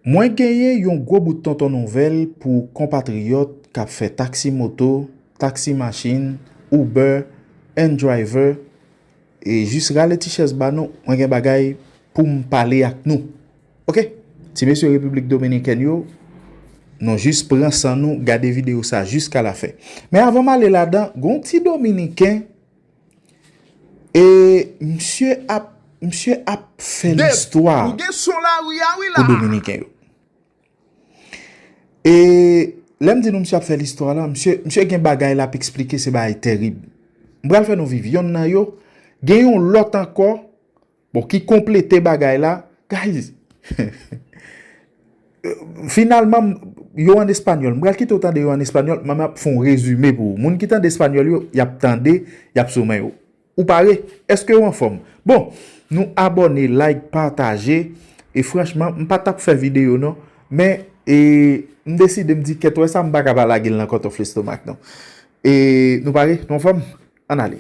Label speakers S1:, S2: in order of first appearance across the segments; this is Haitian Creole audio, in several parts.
S1: Mwen genye yon gwo bout tonton nouvel pou kompatriot kap fe taksi moto, taksi machine, Uber, N-Driver, e jis rale ti ches ba nou, mwen gen bagay pou m'pale ak nou. Ok? Ti mesyo Republik Dominiken yo, non jis pran san nou, gade video sa jiska la fe. Men avan male la dan, gon ti Dominiken, e msye ap fe l'histoire pou Dominiken yo. Et lèm di nou msye ap fè l'histoire la, msye gen bagay la ap explike se bagay terib. Mbral fè nou viv, yon nan yo, gen yon lot ankor, bon ki komplete bagay la, guys, finalman, yo an espanyol, mbral ki te otan de yo an espanyol, mame ap fon rezume pou, moun ki tan de espanyol yo, yap tande, yap soumen yo. Ou pare, eske yo an form? Bon, nou abone, like, partage, et franchement, mpa tap fè video non, men, et m'deside m'di ket wè sa m'baka bala gil nan koto flestomak non. Et nou pare, nou fòm, an ale.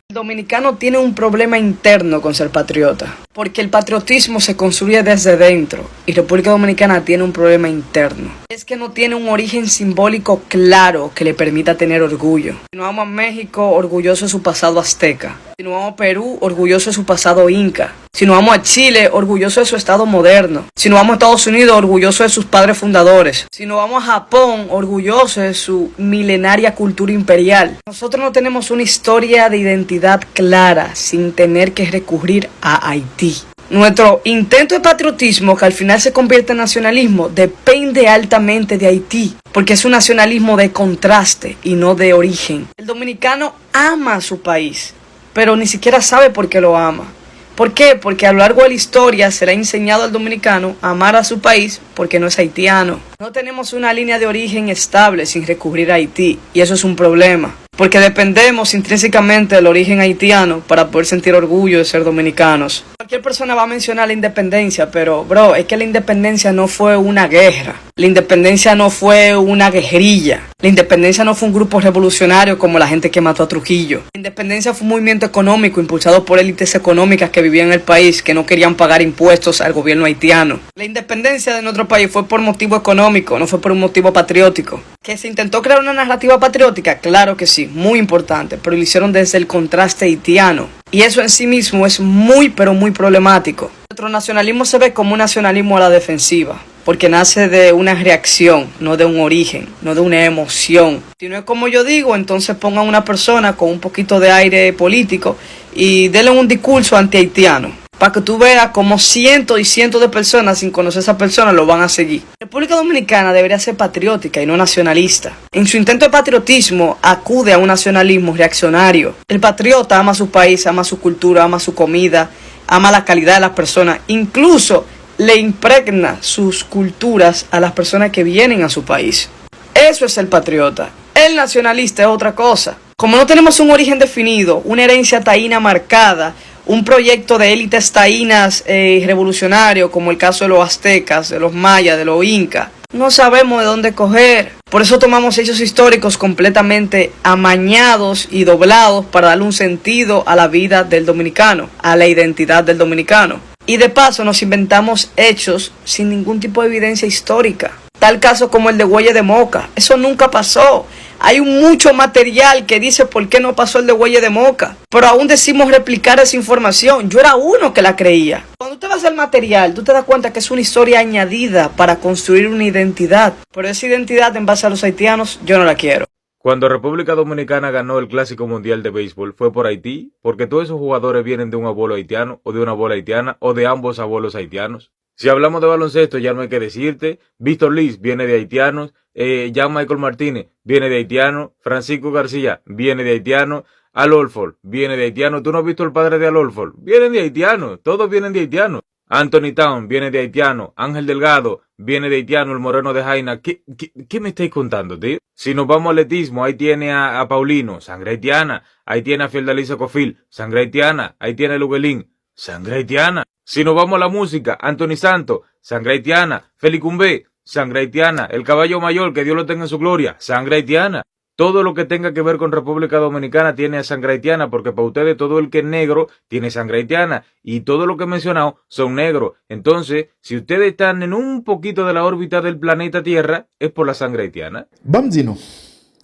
S2: El dominicano tiene un problema interno con ser patriota, porque el patriotismo se construye desde dentro y República Dominicana tiene un problema interno. Es que no tiene un origen simbólico claro que le permita tener orgullo. Si nos vamos a México, orgulloso de su pasado azteca. Si nos vamos a Perú, orgulloso de su pasado inca. Si nos vamos a Chile, orgulloso de su estado moderno. Si nos vamos a Estados Unidos, orgulloso de sus padres fundadores. Si nos vamos a Japón, orgulloso de su milenaria cultura imperial. Nosotros no tenemos una historia de identidad clara sin tener que recurrir a Haití. Nuestro intento de patriotismo, que al final se convierte en nacionalismo, depende altamente de Haití, porque es un nacionalismo de contraste y no de origen. El dominicano ama a su país, pero ni siquiera sabe por qué lo ama. ¿Por qué? Porque a lo largo de la historia se le ha enseñado al dominicano a amar a su país porque no es haitiano. No tenemos una línea de origen estable sin recurrir a Haití, y eso es un problema, porque dependemos intrínsecamente del origen haitiano para poder sentir orgullo de ser dominicanos. Cualquier persona va a mencionar la independencia, pero bro, es que la independencia no fue una guerra. La independencia no fue una guerrilla. La independencia no fue un grupo revolucionario como la gente que mató a Trujillo. La independencia fue un movimiento económico impulsado por élites económicas que vivían en el país, que no querían pagar impuestos al gobierno haitiano. La independencia de nuestro país fue por motivo económico, no fue por un motivo patriótico. ¿Que se intentó crear una narrativa patriótica? Claro que sí, muy importante, pero lo hicieron desde el contraste haitiano. Y eso en sí mismo es muy, pero muy problemático. Nuestro nacionalismo se ve como un nacionalismo a la defensiva, porque nace de una reacción, no de un origen, no de una emoción. Si no es como yo digo, entonces pongan a una persona con un poquito de aire político y denle un discurso anti-haitiano, para que tú veas como cientos y cientos de personas sin conocer a esa persona lo van a seguir. La República Dominicana debería ser patriótica y no nacionalista. En su intento de patriotismo acude a un nacionalismo reaccionario. El patriota ama su país, ama su cultura, ama su comida, ama la calidad de las personas, incluso le impregna sus culturas a las personas que vienen a su país. Eso es el patriota. El nacionalista es otra cosa. Como no tenemos un origen definido, una herencia taína marcada, un proyecto de élites taínas revolucionario, como el caso de los aztecas, de los mayas, de los incas, no sabemos de dónde coger. Por eso tomamos hechos históricos completamente amañados y doblados para darle un sentido a la vida del dominicano, a la identidad del dominicano. Y de paso nos inventamos hechos sin ningún tipo de evidencia histórica. Tal caso como el de Huella de Moca. Eso nunca pasó. Hay mucho material que dice por qué no pasó el de Huella de Moca, pero aún decimos replicar esa información. Yo era uno que la creía. Cuando usted va a hacer material, tú te das cuenta que es una historia añadida para construir una identidad. Pero esa identidad en base a los haitianos, yo no la quiero.
S3: Cuando República Dominicana ganó el Clásico Mundial de Béisbol fue por Haití, porque todos esos jugadores vienen de un abuelo haitiano, o de una abuela haitiana, o de ambos abuelos haitianos. Si hablamos de baloncesto, ya no hay que decirte, Víctor Liz viene de haitianos, Jan Michael Martínez viene de haitiano, Francisco García viene de haitiano, Al Horford viene de haitiano. ¿Tú no has visto el padre de Al Horford? Vienen de haitiano, todos vienen de haitiano. Anthony Town viene de haitiano, Ángel Delgado viene de haitiano, el moreno de Jaina. ¿Qué me estáis contando, tío? Si nos vamos al atletismo, ahí tiene a Paulino, sangre haitiana. Ahí tiene a Fiordalisa Cofil, sangre haitiana. Ahí tiene a Luguelín, sangre haitiana. Si nos vamos a la música, Anthony Santos, sangre haitiana. Félix Cumbé, sangre haitiana. El caballo mayor, que Dios lo tenga en su gloria, sangre haitiana. todo lo que tenga que ver con República Dominicana tiene sangre haitiana, porque para ustedes todo el que es negro tiene sangre haitiana, y todo lo que he mencionado son negros. Entonces, si ustedes están en un poquito de la órbita del planeta Tierra, es por la sangre haitiana.
S1: Bam di nou,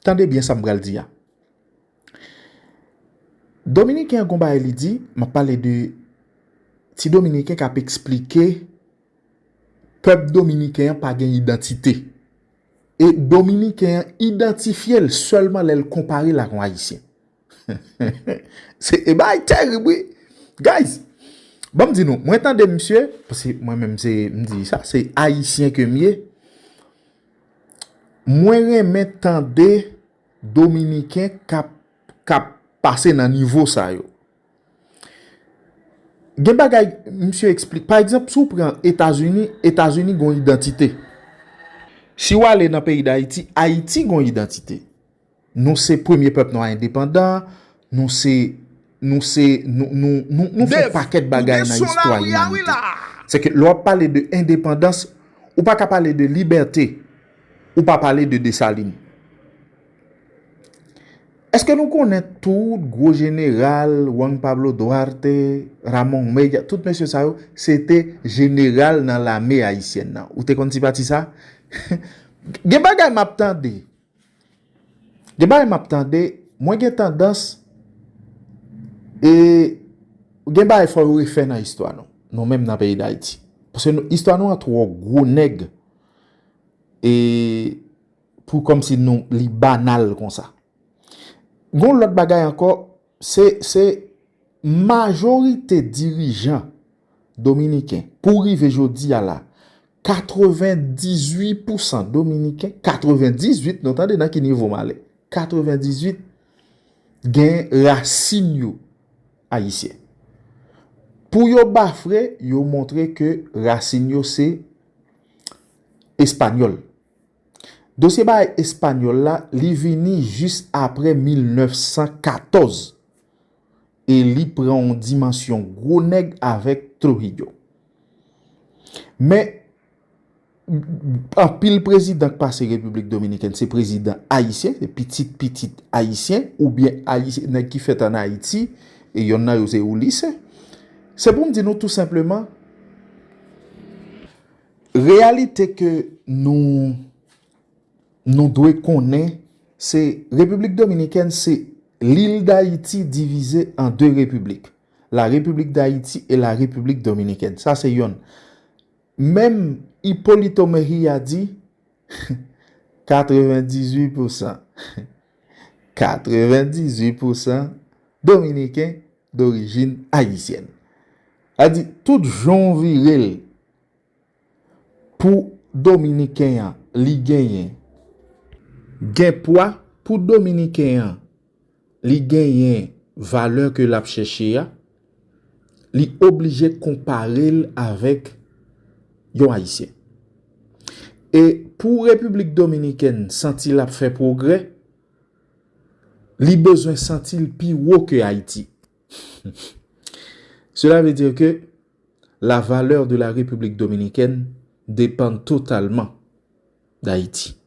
S1: tande bien sa mbral di ya. Dominicain kon ba li di, m'a parlé de ti Dominicain k'ap expliqué peuple dominicain pa gen identité. Et Dominicain identifié seulement l'el comparé la kon haïtien. C'est terrible. Guys, bon me dis nous, moi tande monsieur, parce que moi même c'est me dit ça, c'est haïtien que mieux. Moi remet tande Dominicain k'ap passer dans niveau ça yo. Gen bagay monsieur explique. Par exemple, si vous prenez États-Unis gon identité. Si vous allez dans le pays d'Haïti, Haïti gon identité. Nous c'est premier peuple noir indépendant, nous fait paquet de bagages dans l'histoire humanité. C'est que l'on parle de indépendance ou pas qu'à parler de liberté ou pas parler de Dessalines. Est-ce que nous connaissons tout gros général Juan Pablo Duarte, Ramon Media, tout monsieur ça c'était général dans l'armée haïtienne. Ou te konti pati ça? Gen bagay m'attendé. Moi gen tendance et gen bagay faut refaire dans histoire non même dans pays d'Haïti. Parce que histoire nous a trop gros nèg et pour comme si nous li banal comme ça. Gon l'autre bagay encore, c'est majorité dirigeants dominicains pour rive jodi à la 98% dominicains, 98, nous entendez dans qui niveau malé, 98 gen racine yo haïtien. Pour yo bafre, yo montré que racine yo c'est espagnol. Dossier ba espagnol là, li vini juste après 1914. Et li prend en dimension gros nèg avec Trujillo. Mais en pile président qui passe République Dominicaine, c'est président haïtien, c'est petit haïtien ou bien haïtien qui fait en Haïti et yon a yo c'est Ulysse. C'est pour me dire nous tout simplement réalité que nous devons connaître, c'est République Dominicaine, c'est l'île d'Haïti divisée en deux républiques. La République d'Haïti et la République Dominicaine. Ça, c'est yon. Même Hippolyte Omehi a dit 98%. 98% dominicains d'origine haïtienne. A dit tout jon viril pour dominicain li gagne poids pour dominicain li gagne valeur que l'a cherché li obligé comparer avec yon haïtien. Et pour République Dominicaine sentir la fait progrès, li besoin sentir plus haut que Haïti. Cela veut dire que la valeur de la République Dominicaine dépend totalement d'Haïti.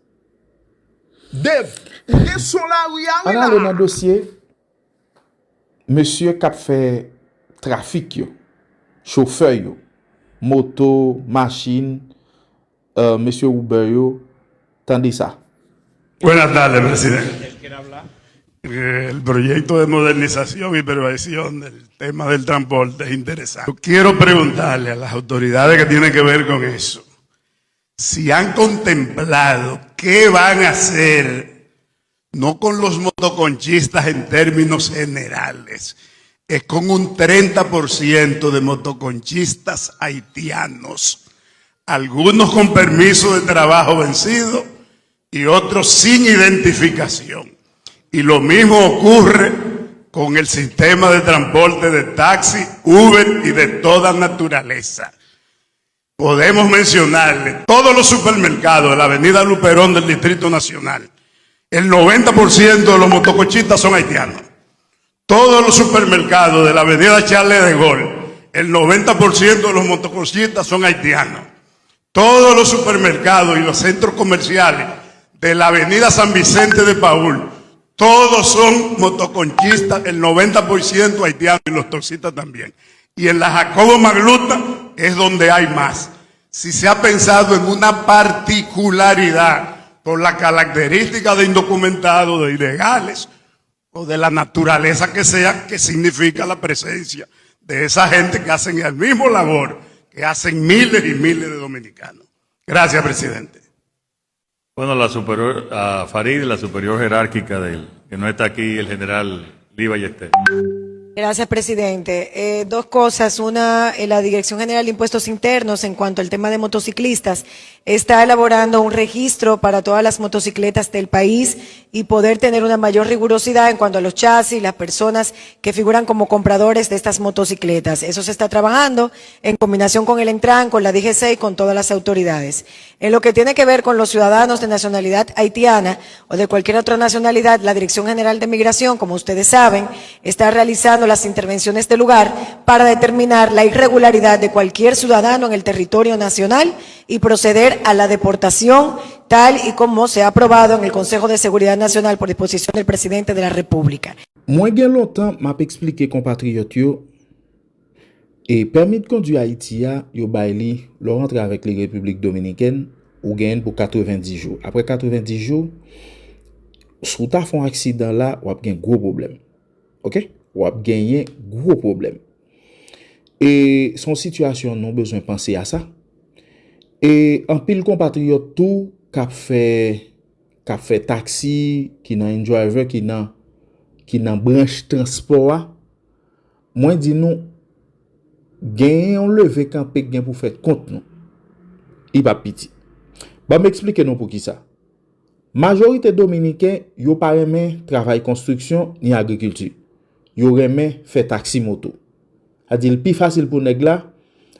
S1: On a le dossier monsieur qui a fait trafic yo, chauffeur yo, moto, machine, monsieur Uber yo, tandis ça.
S4: Buenas tardes, presidente. El proyecto de modernización y prevención del tema del transporte es interesante. Yo quiero preguntarle a las autoridades que tienen que ver con eso, si han contemplado qué van a hacer, no con los motoconchistas en términos generales, es con un 30% de motoconchistas haitianos, algunos con permiso de trabajo vencido y otros sin identificación. Y lo mismo ocurre con el sistema de transporte de taxi, Uber y de toda naturaleza. Podemos mencionarle todos los supermercados de la avenida Luperón del Distrito Nacional. El 90% de los motoconchistas son haitianos. Todos los supermercados de la avenida Charles de Gaulle, el 90% de los motoconchistas son haitianos. Todos los supermercados y los centros comerciales de la avenida San Vicente de Paúl, Todos son motoconchistas, el 90% haitianos y los taxistas también. Y en la Jacobo Magluta es donde hay más. Si se ha pensado en una particularidad por la característica de indocumentados, de ilegales o de la naturaleza que sea, que significa la presencia de esa gente que hacen el mismo labor que hacen miles y miles de dominicanos. Gracias, presidente.
S5: Bueno, la superior, a Farid, la superior jerárquica que no está aquí, el general Lee Ballester.
S6: Gracias, presidente. Dos cosas. Una, la Dirección General de Impuestos Internos, en cuanto al tema de motociclistas, está elaborando un registro para todas las motocicletas del país y poder tener una mayor rigurosidad en cuanto a los chasis, las personas que figuran como compradores de estas motocicletas. Eso se está trabajando en combinación con el Entran, con la DGC y con todas las autoridades. En lo que tiene que ver con los ciudadanos de nacionalidad haitiana o de cualquier otra nacionalidad, la Dirección General de Migración, como ustedes saben, está realizando las intervenciones del lugar para determinar la irregularidad de cualquier ciudadano en el territorio nacional y proceder a la deportación tal y como se ha aprobado en el Consejo de Seguridad Nacional por disposición del presidente de la República.
S1: Mwen gen lontan map explike compatriot yo e permis de conduire Haïti yo bay li lo rentre avec les Républiques Dominicaines ou gen pour 90 jours. Après 90 jours, sou ta fon accident là, wap gen gros problème. OK? Wap genyen gros problème. Et son situation non besoin penser à ça. Et en pile compatriote tout k'ap fait taxi, qui nan driver, qui nan branche transport, moi di nou gen on levé campé gen pour faire compte non. Il pas piti. Ba m'explique non pour qui ça. Majorité dominicain yo pa remen travail construction ni agriculture. Yo remen fait taxi moto. A dit le plus facile pour nèg là,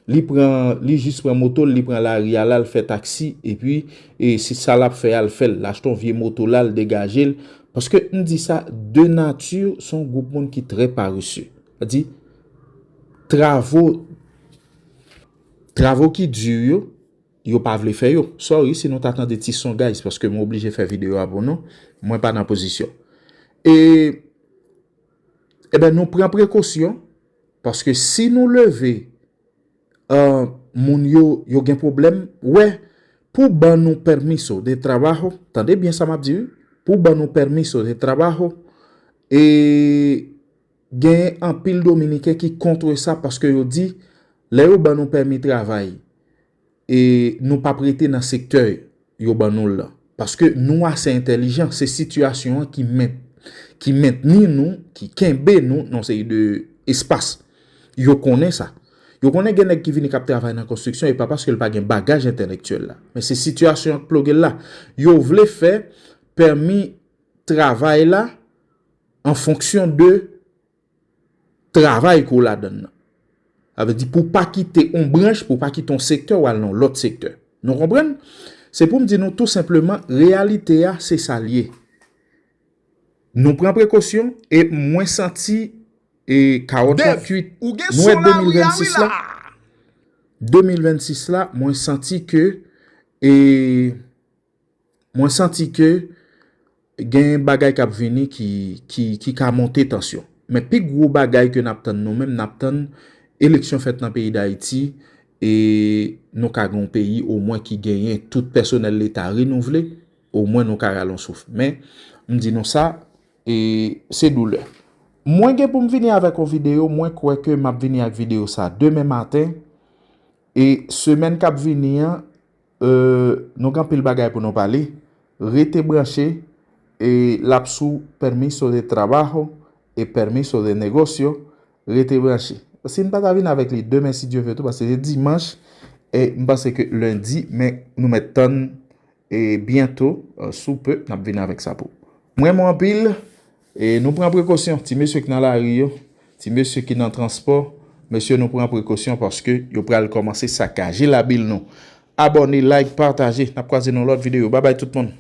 S1: li juste prend moto, li prend la ria là, le fait taxi et puis si ça l'a fait al fait, l'acheton vieux moto là, le dégager parce que on dit ça de nature son groupe monde qui très paresseux. A dit travaux qui durent yo pas vle faire yo. Sorry si nous t'attendez ti son guys parce que m'obligé faire vidéo à bon non, moi pas dans position. Et ben nous prend précaution parce que si nous lever moun yo gen problème, ouais, pour ban nous permiso de trabajo, tendez bien ça m'a dit, pour ban nous permiso de trabajo et gen un pile dominicain qui contre ça parce que yo dit les yo ban nous permis travail et nous pas prêter dans secteur yo ban nous là parce que nous assez intelligent, ces situations qui maintenir nous, qui kembe nous dans ces de espace. Yo connaît ça. Yo connaît gen nèg qui vini k'ap travailler dans construction et pas parce que il pas gen bagage intellectuel là. Mais ces situations plogué là, yo vle faire permis travail là en fonction de travail qu'on la donne. Ça veut dire pour pas quitter une branche, pour pas quitter ton secteur ou non l'autre secteur. Nous comprenons? C'est pour me dire nous tout simplement réalité a c'est ça lié. Nous prenons précaution et moins senti et 48 moins 2026 là 2026 là moins senti que gen bagay k'ap vini qui ka monter tension mais plus gros bagay que n'attend nous même n'attend élection faite dans pays d'Haïti et nous ka gon pays au moins qui gagne tout personnel l'état renouvelé au moins nous ka ralon souffle mais me dit non ça et c'est douleur. Moi gen pour me venir avec une vidéo, moi crois que m'a venir avec vidéo ça demain matin et semaine k'ap venir nous gan pile bagay pour nous parler, rete branché et l'absou permiso de trabajo et permiso de negocio, rete branché. Parce que nous pas venir avec les demain si Dieu veut tout parce que c'est dimanche et je pense que lundi mais nous mettons et bientôt sous peu n'a venir avec ça pour. Moi mon pile et nous prenons précaution, ti monsieur qui dans la rue, ti monsieur qui dans transport, monsieur nous prenons précaution parce que yo pral commencer saccager la bille nous. Abonnez, like, partagez, n'a croisé dans l'autre vidéo. Bye bye tout le monde.